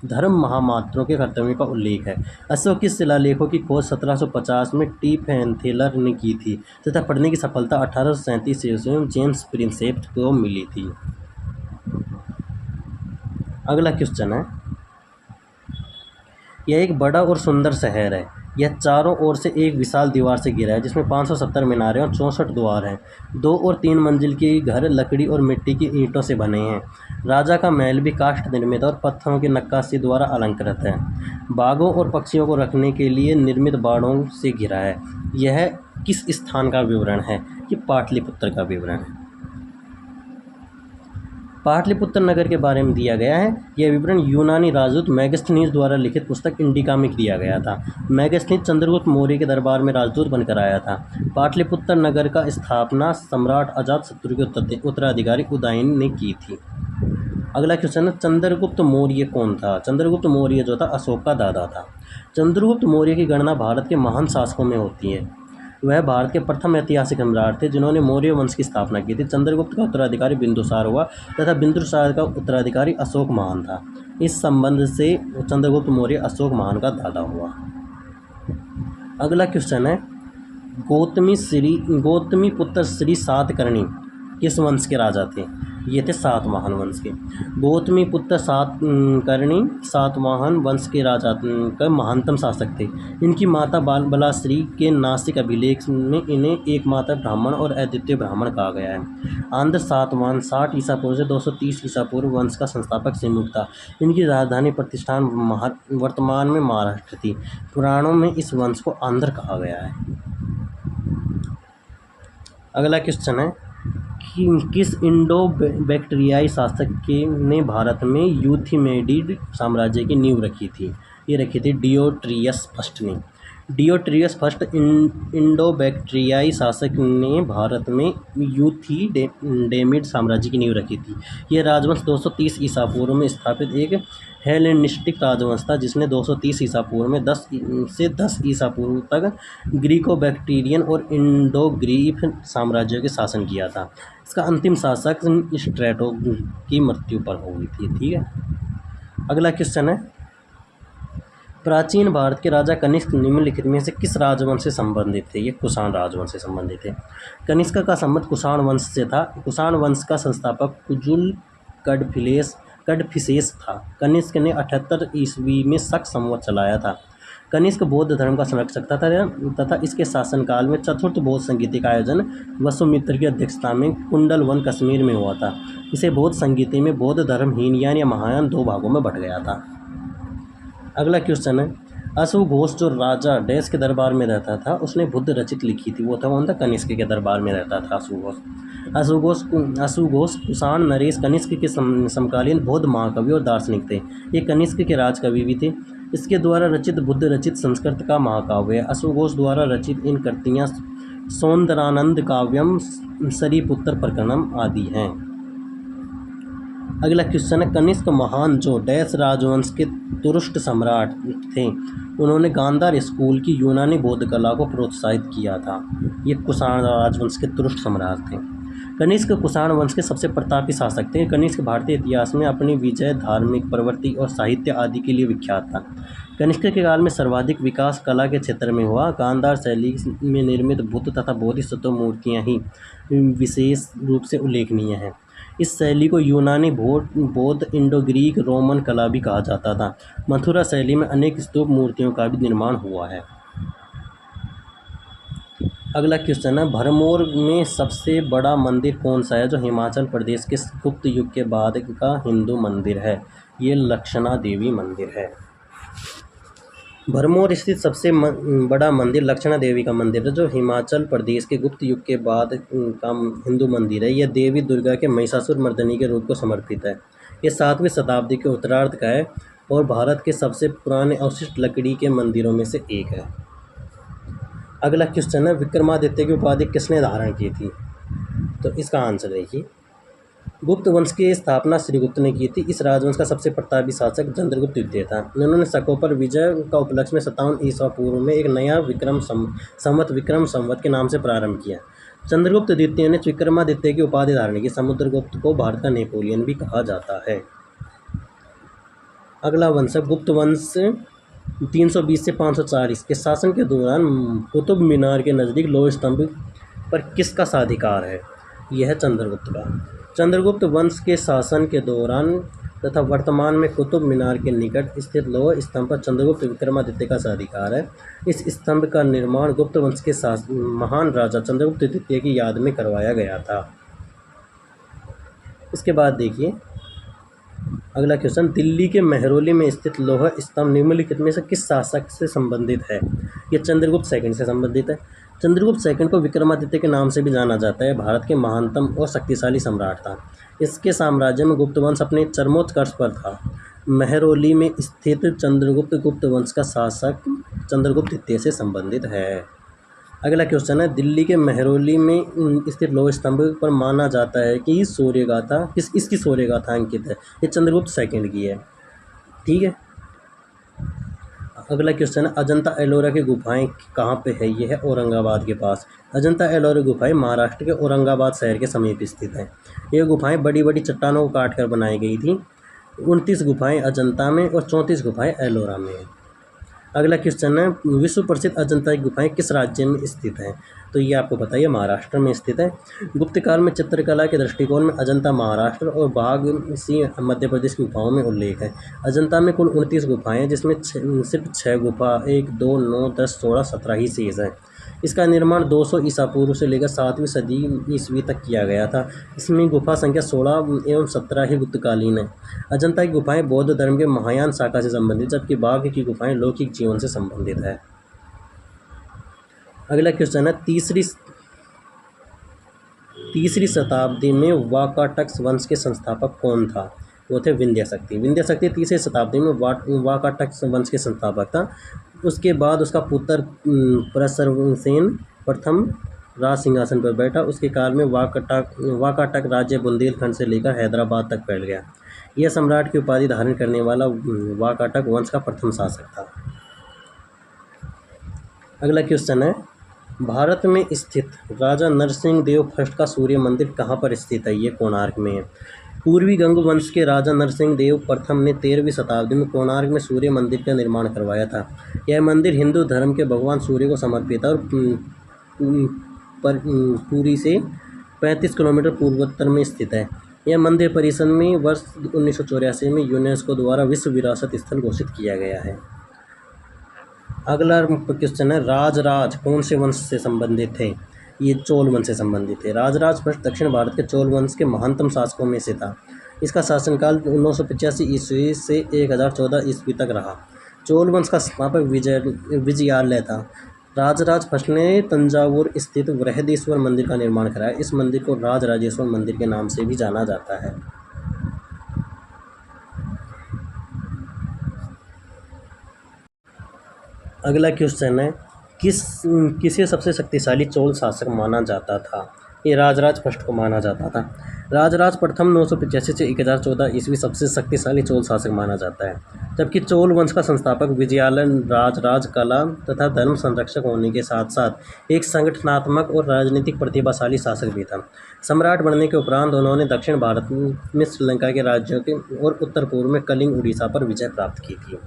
धर्म महामात्रों के कर्तव्यों का उल्लेख है। अशोक के शिलालेखों की खोज 1750 में टी फैंथेलर ने की थी तथा पढ़ने की सफलता 1837 ईस्वी में जेम्स प्रिंसेप को मिली थी। अगला क्वेश्चन है, यह एक बड़ा और सुंदर शहर है। यह चारों ओर से एक विशाल दीवार से घिरा है, जिसमें 570 मीनारें और 64 द्वार हैं। 2 और 3 मंजिल के घर लकड़ी और मिट्टी की ईंटों से बने हैं। राजा का महल भी काष्ठ निर्मित और पत्थरों की नक्काशी द्वारा अलंकृत है। बाघों और पक्षियों को रखने के लिए निर्मित बाड़ों से घिरा है। यह किस स्थान का विवरण है? ये पाटलिपुत्र का विवरण है। पाटलिपुत्र नगर के बारे में दिया गया है। यह विवरण यूनानी राजदूत मेगास्थनीज द्वारा लिखित पुस्तक इंडिका में दिया गया था। मेगास्थनीज चंद्रगुप्त मौर्य के दरबार में राजदूत बनकर आया था। पाटलिपुत्र नगर का स्थापना सम्राट अजातशत्रु के उत्तराधिकारी उदयन ने की थी। अगला क्वेश्चन है, चंद्रगुप्त मौर्य कौन था? चंद्रगुप्त मौर्य जो था अशोक का दादा था। चंद्रगुप्त मौर्य की गणना भारत के महान शासकों में होती है। वह भारत के प्रथम ऐतिहासिक सम्राट थे जिन्होंने मौर्य वंश की स्थापना की थी। चंद्रगुप्त का उत्तराधिकारी बिंदुसार हुआ तथा बिंदुसार का उत्तराधिकारी अशोक महान था। इस संबंध से चंद्रगुप्त मौर्य अशोक महान का दादा हुआ। अगला क्वेश्चन है, गौतमी पुत्र श्री सातकर्णी किस वंश के राजा थे? ये थे सातवाहन वंश के। गौतमी पुत्र सातकर्णी सातवाहन वंश के राजा का महानतम शासक थे। इनकी माता बलाश्री के नासिक अभिलेख में इन्हें एकमात्र ब्राह्मण और अद्वितीय ब्राह्मण कहा गया है। आंध्र सातवाहन 60 ईसा पूर्व से 230 ईसा पूर्व वंश का संस्थापक सिमुक था। इनकी राजधानी प्रतिष्ठान वर्तमान में महाराष्ट्र थी। पुराणों में इस वंश को आंध्र कहा गया है। अगला क्वेश्चन है, किस इंडो बैक्टीरियाई शासक ने भारत में यूथिमेनिड साम्राज्य की नींव रखी थी? ये रखी थी डियोट्रियस फर्स्ट ने। डियोट्रियस फर्स्ट इंडो बैक्टीरियाई शासक ने भारत में यूथिडेमिड साम्राज्य की नींव रखी थी। यह राजवंश 230 ईसा पूर्व में स्थापित एक हेलेनिस्टिक राजवंश था, जिसने 230 ईसा पूर्व में 10 से 10 ईसा पूर्व तक ग्रीको बैक्टीरियन और इंडो ग्रीक साम्राज्यों के शासन किया था। इसका अंतिम शासक स्ट्रैटो की मृत्यु पर हो गई थी। ठीक है। अगला क्वेश्चन है, प्राचीन भारत के राजा कनिष्क निम्नलिखित में से किस राजवंश से संबंधित थे? ये कुषाण राजवंश से संबंधित थे। कनिष्क का संबंध कुषाण वंश से था। कुषाण वंश का संस्थापक कुजुल कडफिसेस था। कनिष्क ने 78 ईस्वी में शक संवत चलाया था। कनिष्क बौद्ध धर्म का संरक्षक तथा इसके शासनकाल में चतुर्थ बौद्ध संगीति का आयोजन वसुमित्र की अध्यक्षता में कुंडल वन कश्मीर में हुआ था। इसे बौद्ध संगीति में बौद्ध धर्म हीनयान या महायान 2 भागों में बंट गया था। अगला क्वेश्चन है, अश्वघोष जो राजा डैश के दरबार में रहता था, उसने बुद्ध रचित लिखी थी। वो था कौन था? कनिष्क के दरबार में रहता था अश्वघोष कुषाण नरेश कनिष्क के समकालीन बौद्ध महाकवि और दार्शनिक थे। ये कनिष्क के राजकवि भी थे। इसके द्वारा रचित बुद्ध रचित संस्कृत का महाकाव्य है। अश्वघोष द्वारा रचित इन कृतियाँ सौंदरानंद काव्यम, सरीपुत्र प्रकरणम आदि हैं। अगला क्वेश्चन है, कनिष्क महान जो डैश राजवंश के तुरुष्क सम्राट थे, उन्होंने गांधार स्कूल की यूनानी बौद्ध कला को प्रोत्साहित किया था। ये कुषाण राजवंश के तुरुष्क सम्राट थे। कनिष्क कुषाण वंश के सबसे प्रतापी शासक थे। कनिष्क भारतीय इतिहास में अपनी विजय, धार्मिक प्रवृत्ति और साहित्य आदि के लिए विख्यात था। कनिष्क के काल में सर्वाधिक विकास कला के क्षेत्र में हुआ। गांधार शैली में निर्मित बुद्ध तथा बोधिसत्व मूर्तियाँ ही विशेष रूप से उल्लेखनीय हैं। इस शैली को यूनानी बौद्ध इंडो ग्रीक रोमन कला भी कहा जाता था। मथुरा शैली में अनेक स्तूप मूर्तियों का भी निर्माण हुआ है। अगला क्वेश्चन है, भरमौर में सबसे बड़ा मंदिर कौन सा है जो हिमाचल प्रदेश के गुप्त युग के बाद का हिंदू मंदिर है? ये लक्षणा देवी मंदिर है। भरमौर स्थित सबसे बड़ा मंदिर लक्षणा देवी का मंदिर है जो हिमाचल प्रदेश के गुप्त युग के बाद का हिंदू मंदिर है। यह देवी दुर्गा के महिषासुर मर्दिनी के रूप को समर्पित है। ये 7वीं शताब्दी के उत्तरार्ध का है और भारत के सबसे पुराने अवशिष्ट लकड़ी के मंदिरों में से एक है। अगला क्वेश्चन है, विक्रमादित्य की उपाधि किसने धारण की थी? तो इसका आंसर देखिए, गुप्त वंश की स्थापना श्रीगुप्त ने की थी। इस राजवंश का सबसे प्रतापी शासक चंद्रगुप्त द्वितीय था। उन्होंने शकों पर विजय का उपलक्ष्य में 57 ईसा पूर्व में एक नया विक्रम संवत के नाम से प्रारंभ किया। चंद्रगुप्त द्वितीय ने विक्रमादित्य की उपाधि धारण की। समुद्रगुप्त को भारत का नेपोलियन भी कहा जाता है। अगला वंश है गुप्त वंश 320 से 504 इसके शासन के दौरान कुतुब मीनार के नज़दीक लोह स्तंभ पर किसका साधिकार है? यह है चंद्रगुप्त का। चंद्रगुप्त वंश के शासन के दौरान तथा वर्तमान में कुतुब मीनार के निकट स्थित लोह स्तंभ पर चंद्रगुप्त विक्रमादित्य का साधिकार है। इस स्तंभ का निर्माण गुप्त वंश के महान राजा चंद्रगुप्त द्वितीय की याद में करवाया गया था। इसके बाद देखिए अगला क्वेश्चन, दिल्ली के महरौली में स्थित लोह स्तंभ निम्नलिखित में से किस शासक से संबंधित है? यह चंद्रगुप्त सेकंड से संबंधित है। चंद्रगुप्त सेकंड को विक्रमादित्य के नाम से भी जाना जाता है। भारत के महानतम और शक्तिशाली सम्राट था। इसके साम्राज्य में गुप्त वंश अपने चरमोत्कर्ष पर था। महरौली में स्थित चंद्रगुप्त गुप्त वंश का शासक चंद्रगुप्त द्वितीय से संबंधित है। अगला क्वेश्चन है, दिल्ली के महरौली में स्थित लोह स्तंभ पर माना जाता है कि इसकी शौर्यगाथा अंकित है। ये चंद्रगुप्त सेकंड की है। ठीक है। अगला क्वेश्चन है, अजंता एलोरा की गुफाएं कहाँ पे है? ये है औरंगाबाद के पास। अजंता एलोरा गुफाएं महाराष्ट्र के औरंगाबाद शहर के समीप स्थित हैं। ये गुफाएं बड़ी बड़ी चट्टानों को काट कर बनाई गई थी। 29 गुफाएं अजंता में और 34 गुफाएं एलोरा में हैं। अगला क्वेश्चन है, विश्व प्रसिद्ध अजंता की गुफाएं किस राज्य में स्थित हैं? तो ये आपको पता है महाराष्ट्र में स्थित है। गुप्त काल में चित्रकला के दृष्टिकोण में अजंता महाराष्ट्र और बाघ सिंह मध्य प्रदेश की गुफाओं में उल्लेख है। अजंता में कुल 29 गुफाएं हैं जिसमें सिर्फ 6 गुफा 1, 2, 9, 10, 16, 17 ही शेष हैं। इसका निर्माण 200 ईसा पूर्व से लेकर 7वीं सदी ईस्वी तक किया गया था। इसमें गुफा संख्या 16 एवं 17 ही गुप्तकालीन है। अजंता की गुफाएं बौद्ध धर्म के महायान शाखा से संबंधित, जबकि बाघ की गुफाएं लौकिक जीवन से संबंधित है। अगला क्वेश्चन है, तीसरी शताब्दी में वाकाटक वंश के संस्थापक कौन था? वो थे विंध्याशक्ति। विंध्याशक्ति 3री शताब्दी में वाकाटक वंश के संस्थापक था। उसके बाद उसका पुत्र प्रसरसेन प्रथम राज सिंहासन पर बैठा। उसके काल में वाकाटक राज्य बुंदेलखंड से लेकर हैदराबाद तक फैल गया। यह सम्राट की उपाधि धारण करने वाला वाकाटक वंश का प्रथम शासक था। अगला क्वेश्चन है, भारत में स्थित राजा नरसिंह देव फर्स्ट का सूर्य मंदिर कहाँ पर स्थित है? ये कोणार्क में है। पूर्वी गंग वंश के राजा नरसिंह देव प्रथम ने 13वीं शताब्दी में कोणार्क में सूर्य मंदिर का निर्माण करवाया था। यह मंदिर हिंदू धर्म के भगवान सूर्य को समर्पित है और पुरी से 35 किलोमीटर पूर्वोत्तर में स्थित है। यह मंदिर परिसर में वर्ष 1984 में यूनेस्को द्वारा विश्व विरासत स्थल घोषित किया गया है। अगला क्वेश्चन है, राजराज कौन से वंश से संबंधित थे? ये चोल वंश से संबंधित है। राजराज फर्स्ट दक्षिण भारत के चोल वंश के महानतम शासकों में से था। इसका शासनकाल 985 ईस्वी से 1014 ईस्वी तक रहा। चोल वंश का संस्थापक विजयालय था। राजराज फर्स्ट ने तंजावुर स्थित बृहदेश्वर मंदिर का निर्माण कराया। इस मंदिर को राजराजेश्वर मंदिर के नाम से भी जाना जाता है। अगला क्वेश्चन है, किसे सबसे शक्तिशाली चोल शासक माना जाता था? ये राजराज फर्स्ट को माना जाता था। राजराज प्रथम 985 से 1014 ईस्वी सबसे शक्तिशाली चोल शासक माना जाता है, जबकि चोल वंश का संस्थापक विजयालय राज कला तथा धर्म संरक्षक होने के साथ साथ एक संगठनात्मक और राजनीतिक प्रतिभाशाली शासक भी था। सम्राट बनने के उपरांत उन्होंने दक्षिण भारत में श्रीलंका के राज्यों के और उत्तर पूर्व में कलिंग उड़ीसा पर विजय प्राप्त की थी।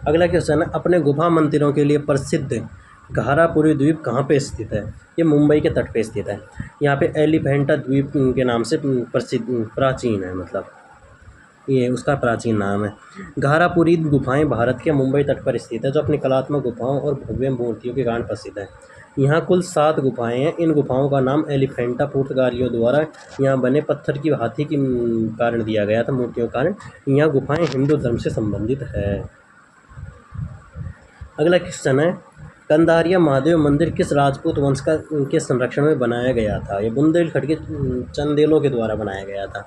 अगला क्वेश्चन है, अपने गुफा मंदिरों के लिए प्रसिद्ध घारापुरी द्वीप कहाँ पे स्थित है? ये मुंबई के तट पे स्थित है। यहाँ पे एलिफेंटा द्वीप के नाम से प्रसिद्ध प्राचीन है, मतलब ये उसका प्राचीन नाम है। घारापुरी गुफाएं भारत के मुंबई तट पर स्थित है, जो अपनी कलात्मक गुफाओं और भव्य मूर्तियों के कारण प्रसिद्ध है। यहाँ कुल 7 गुफाएं हैं। इन गुफाओं का नाम एलिफेंटा पुर्तगालियों द्वारा यहाँ बने पत्थर की हाथी के कारण दिया गया था, मूर्तियों के कारण। यह गुफाएं हिंदू धर्म से संबंधित है। अगला क्वेश्चन है, कंधारिया महादेव मंदिर किस राजपूत वंश के संरक्षण में बनाया गया था? ये बुंदेलखंड के चंदेलों के द्वारा बनाया गया था।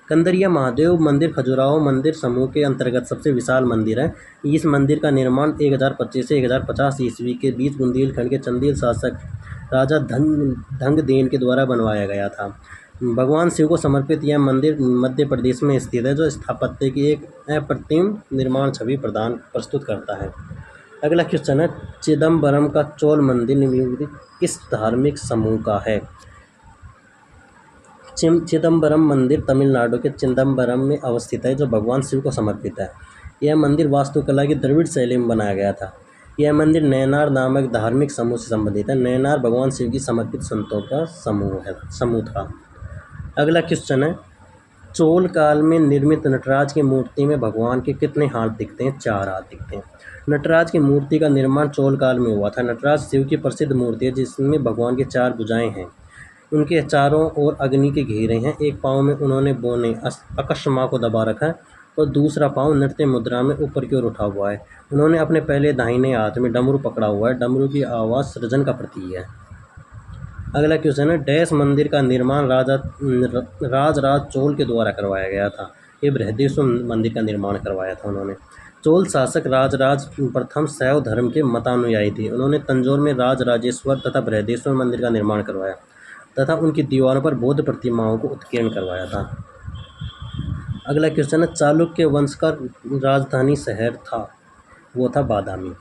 कंधारिया महादेव मंदिर खजुराहो मंदिर समूह के अंतर्गत सबसे विशाल मंदिर है। इस मंदिर का निर्माण 1025 से 1050 ईस्वी के बीच बुंदेलखंड के चंदेल शासक राजा धंगदेन के द्वारा बनवाया गया था। भगवान शिव को समर्पित यह मंदिर मध्य प्रदेश में स्थित है, जो स्थापत्य की एक अप्रतिम निर्माण छवि प्रस्तुत करता है। अगला क्वेश्चन है, चिदम्बरम का चोल मंदिर निम्नलिखित किस धार्मिक समूह का है? चिदम्बरम मंदिर तमिलनाडु के चिदम्बरम में अवस्थित है, जो भगवान शिव को समर्पित है। यह मंदिर वास्तुकला की द्रविड़ शैली में बनाया गया था। यह मंदिर नैनार नामक धार्मिक समूह से संबंधित है। नैनार भगवान शिव की समर्पित संतों का समूह था। अगला क्वेश्चन है, चोल काल में निर्मित नटराज की मूर्ति में भगवान के कितने हाथ दिखते हैं? 4 हाथ दिखते हैं। नटराज की मूर्ति का निर्माण चोल काल में हुआ था। नटराज शिव की प्रसिद्ध मूर्ति है, जिसमें भगवान की 4 भुजाएं हैं। उनके चारों ओर अग्नि के घेरे हैं। एक पाँव में उन्होंने बोने अकस्मा को दबा रखा है और दूसरा पाँव नृत्य मुद्रा में ऊपर की ओर उठा हुआ है। उन्होंने अपने पहले दाहिने हाथ में डमरू पकड़ा हुआ है। डमरू की आवाज़ सृजन का प्रतीक है। अगला क्वेश्चन है, डैश मंदिर का निर्माण राजराज चोल के द्वारा करवाया गया था। ये बृहदेश्वर मंदिर का निर्माण करवाया था उन्होंने। चोल शासक राजराज प्रथम शैव धर्म के मतानुयायी थे। उन्होंने तंजौर में राजराजेश्वर तथा बृहदेश्वर मंदिर का निर्माण करवाया तथा उनकी दीवारों पर बौद्ध प्रतिमाओं को उत्कीर्ण करवाया था। अगला क्वेश्चन है, चालुक्य वंश का राजधानी शहर था, वो था बादामी।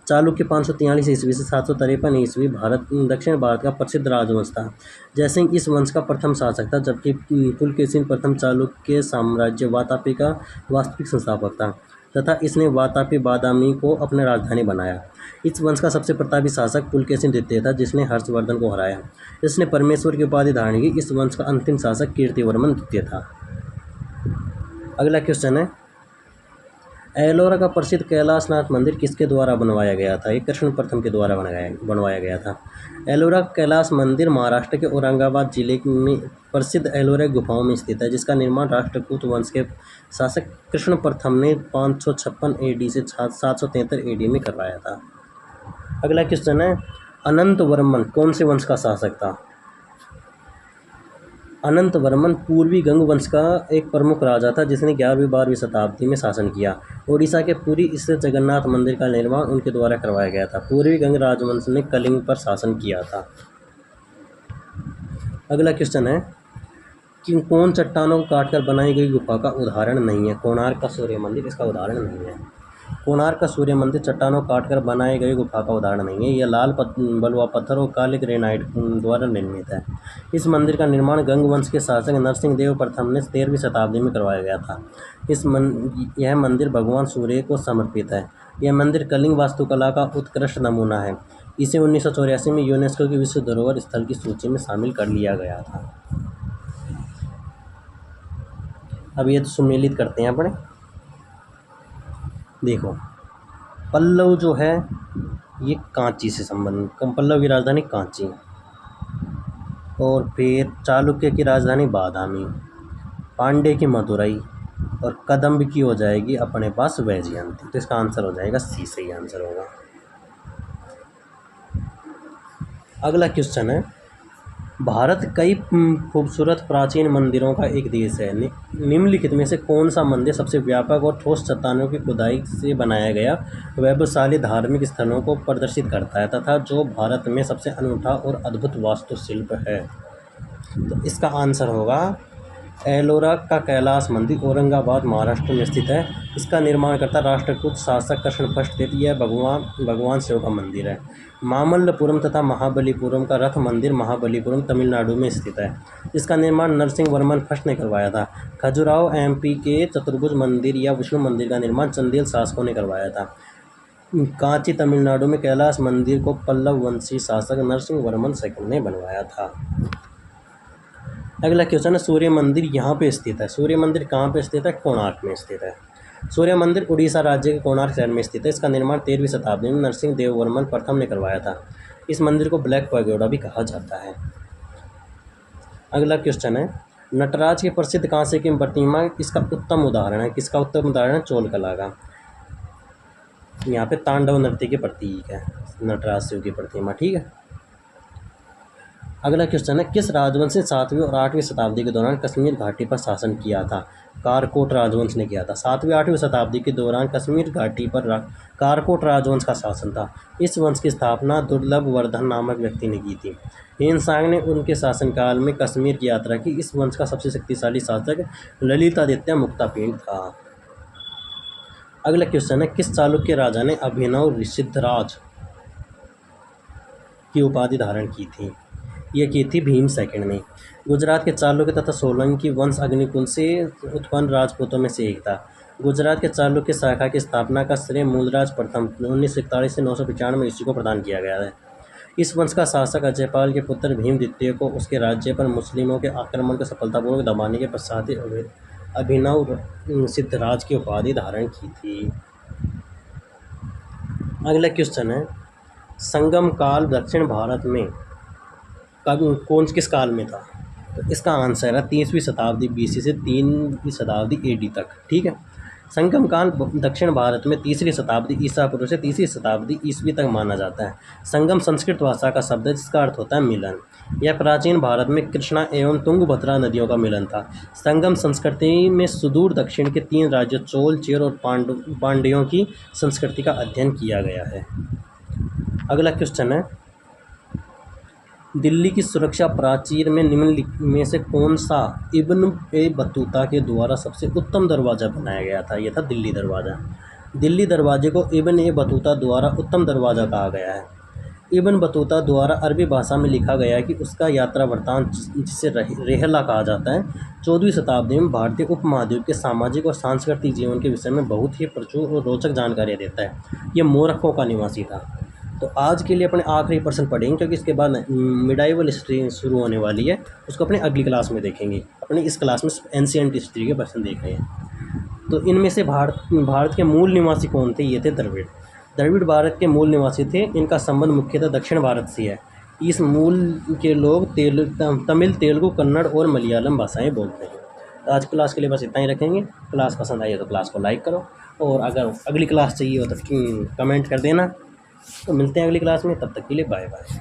चालुक्य 543 ईस्वी से 753 ईस्वी दक्षिण भारत का प्रसिद्ध राजवंश था। जयसिंह इस वंश का प्रथम शासक था, जबकि पुलकेशिन प्रथम चालुक्य साम्राज्य वातापी का वास्तविक संस्थापक था तथा इसने वातापी बादामी को अपनी राजधानी बनाया। इस वंश का सबसे प्रतापी शासक पुलकेशिन द्वितीय था, जिसने हर्षवर्धन को हराया। इसने परमेश्वर की उपाधि धारण की। इस वंश का अंतिम शासक कीर्तिवर्मन द्वितीय था। अगला क्वेश्चन है, एलोरा का प्रसिद्ध कैलाशनाथ मंदिर किसके द्वारा बनवाया गया था? ये कृष्ण प्रथम के द्वारा बनवाया गया था। एलोरा कैलाश मंदिर महाराष्ट्र के औरंगाबाद जिले में प्रसिद्ध एलोरा गुफाओं में स्थित है, जिसका निर्माण राष्ट्रकूट वंश के शासक कृष्ण प्रथम ने 556 AD से 773 AD में करवाया था। अगला क्वेश्चन है, अनंत वर्मन कौन से वंश का शासक था? अनंत वर्मन पूर्वी गंग वंश का एक प्रमुख राजा था, जिसने 11वीं-12वीं शताब्दी में शासन किया। ओडिशा के पुरी स्थित जगन्नाथ मंदिर का निर्माण उनके द्वारा करवाया गया था। पूर्वी गंग राजवंश ने कलिंग पर शासन किया था। अगला क्वेश्चन है कि कौन चट्टानों को काटकर बनाई गई गुफा का उदाहरण नहीं है? कोणार्क का सूर्य मंदिर इसका उदाहरण नहीं है। कोणार्क का सूर्य मंदिर चट्टानों काटकर बनाए गए गुफा का उदाहरण नहीं है। यह लाल बलुआ पत्थर और काले ग्रेनाइट द्वारा निर्मित है। इस मंदिर का निर्माण गंग वंश के शासक नरसिंह देव प्रथम ने 13वीं शताब्दी में करवाया गया था। यह मंदिर भगवान सूर्य को समर्पित है। यह मंदिर कलिंग वास्तुकला का उत्कृष्ट नमूना है। इसे 1984 में यूनेस्को की विश्व धरोहर स्थल की सूची में शामिल कर लिया गया था। अब ये तो सुमेलित करते हैं अपने। देखो, पल्लव जो है ये कांची से संबंधित, पल्लव की राजधानी कांची, और फिर चालुक्य की राजधानी बादामी, पांडे की मदुरई, और कदम्ब की हो जाएगी अपने पास वैजयंती। तो इसका आंसर हो जाएगा सी, सही आंसर होगा। अगला क्वेश्चन है, भारत कई खूबसूरत प्राचीन मंदिरों का एक देश है। निम्नलिखित में से कौन सा मंदिर सबसे व्यापक और ठोस चट्टानों की खुदाई से बनाया गया वैभवशाली धार्मिक स्थलों को प्रदर्शित करता है तथा जो भारत में सबसे अनूठा और अद्भुत वास्तुशिल्प है? तो इसका आंसर होगा एलोरा का कैलाश मंदिर, औरंगाबाद महाराष्ट्र में स्थित है। इसका निर्माण करता राष्ट्रकूट शासक कृष्ण फर्स्ट। यह भगवान शिव का मंदिर है। मामल्लपुरम तथा महाबलीपुरम का रथ मंदिर महाबलीपुरम तमिलनाडु में स्थित है। इसका निर्माण नरसिंह वर्मन फर्स्ट ने करवाया था। खजुराहो MP के चतुर्भुज मंदिर या विष्णु मंदिर का निर्माण चंदेल शासकों ने करवाया था। कांची तमिलनाडु में कैलाश मंदिर को पल्लव वंशी शासक नरसिंह वर्मन सेकंड ने बनवाया था। अगला क्वेश्चन है, सूर्य मंदिर यहाँ पे स्थित है। सूर्य मंदिर कहाँ पे स्थित है? कोणार्क में स्थित है। सूर्य मंदिर उड़ीसा राज्य के कोणार्क शहर में स्थित है। इसका निर्माण 13वीं शताब्दी में नरसिंह देव वर्मन प्रथम ने करवाया था। इस मंदिर को ब्लैक पैगोडा भी कहा जाता है। अगला क्वेश्चन है, नटराज के प्रसिद्ध कांसे की प्रतिमा इसका उत्तम उदाहरण है। किसका उत्तम उदाहरण है? चोल कला का। यहाँ पे तांडव नृत्य के प्रतीक है नटराज शिव की प्रतिमा, ठीक है। अगला क्वेश्चन है, किस राजवंश ने 7वीं और 8वीं शताब्दी के दौरान कश्मीर घाटी पर शासन किया था? कारकोट राजवंश ने किया था। 7वीं 8वीं शताब्दी के दौरान कश्मीर घाटी पर कारकोट राजवंश का शासन था। इस वंश की स्थापना दुर्लभ वर्धन नामक व्यक्ति ने की थी। हेनसांग ने उनके शासनकाल में कश्मीर की यात्रा की। इस वंश का सबसे शक्तिशाली शासक ललितादित्य मुक्तापिंड था। अगला क्वेश्चन है, किस चालुक्य राजा ने अभिनव सिद्धराज की उपाधि धारण की थी? यह की थी भीम सेकंड ने। गुजरात के चालुक्य तथा सोलंकी वंश अग्निकुल से उत्पन्न राजपूतों में से एक था। गुजरात के चालुक्य शाखा की स्थापना का श्रेय मूलराज प्रथम 1941 से 995 ईस्वी को प्रदान किया गया है। इस वंश का शासक अजयपाल के पुत्र भीम द्वितीय को उसके राज्य पर मुस्लिमों के आक्रमण को सफलतापूर्वक दबाने के पश्चात ही अभिनव सिद्धराज की उपाधि धारण की थी। अगला क्वेश्चन है, संगम काल दक्षिण भारत में किस काल में था? तो इसका आंसर है 30वीं शताब्दी BC से 3वीं शताब्दी AD तक, ठीक है। संगम काल दक्षिण भारत में 3री शताब्दी ईसा पूर्व से 3री शताब्दी ईस्वी तक माना जाता है। संगम संस्कृत भाषा का शब्द है जिसका अर्थ होता है मिलन। यह प्राचीन भारत में कृष्णा एवं तुंगभद्रा नदियों का मिलन था। संगम संस्कृति में सुदूर दक्षिण के 3 राज्यों चोल, चेर और पांड्यों की संस्कृति का अध्ययन किया गया है। अगला क्वेश्चन है, दिल्ली की सुरक्षा प्राचीर में निम्नलिखित में से कौन सा इब्न ए बतूता के द्वारा सबसे उत्तम दरवाज़ा बनाया गया था? यह था दिल्ली दरवाज़ा। दिल्ली दरवाजे को इब्न ए बतूता द्वारा उत्तम दरवाज़ा कहा गया है। इब्न बतूता द्वारा अरबी भाषा में लिखा गया है कि उसका यात्रा वृत्तांत, जिसे रेहला कहा जाता है, 14वीं शताब्दी में भारतीय उपमहाद्वीप के सामाजिक और सांस्कृतिक जीवन के विषय में बहुत ही प्रचुर और रोचक जानकारी देता है। यह मोरक्को का निवासी था। तो आज के लिए अपने आखिरी प्रश्न पढ़ेंगे क्योंकि इसके बाद मिडाइवल हिस्ट्री शुरू होने वाली है, उसको अपने अगली क्लास में देखेंगे। अपने इस क्लास में एंशिएंट हिस्ट्री के प्रश्न देख रहे हैं। तो इनमें से भारत के मूल निवासी कौन थे? ये थे द्रविड़। द्रविड़ भारत के मूल निवासी थे। इनका संबंध मुख्यतः दक्षिण भारत से है। इस मूल के लोग तमिल, तेलुगु, कन्नड़ और मलयालम भाषाएँ बोलते हैं। तो आज क्लास के लिए बस इतना ही रखेंगे। क्लास पसंद आई है तो क्लास को लाइक करो, और अगर अगली क्लास चाहिए हो तो कमेंट कर देना। तो मिलते हैं अगली क्लास में, तब तक के लिए बाय बाय।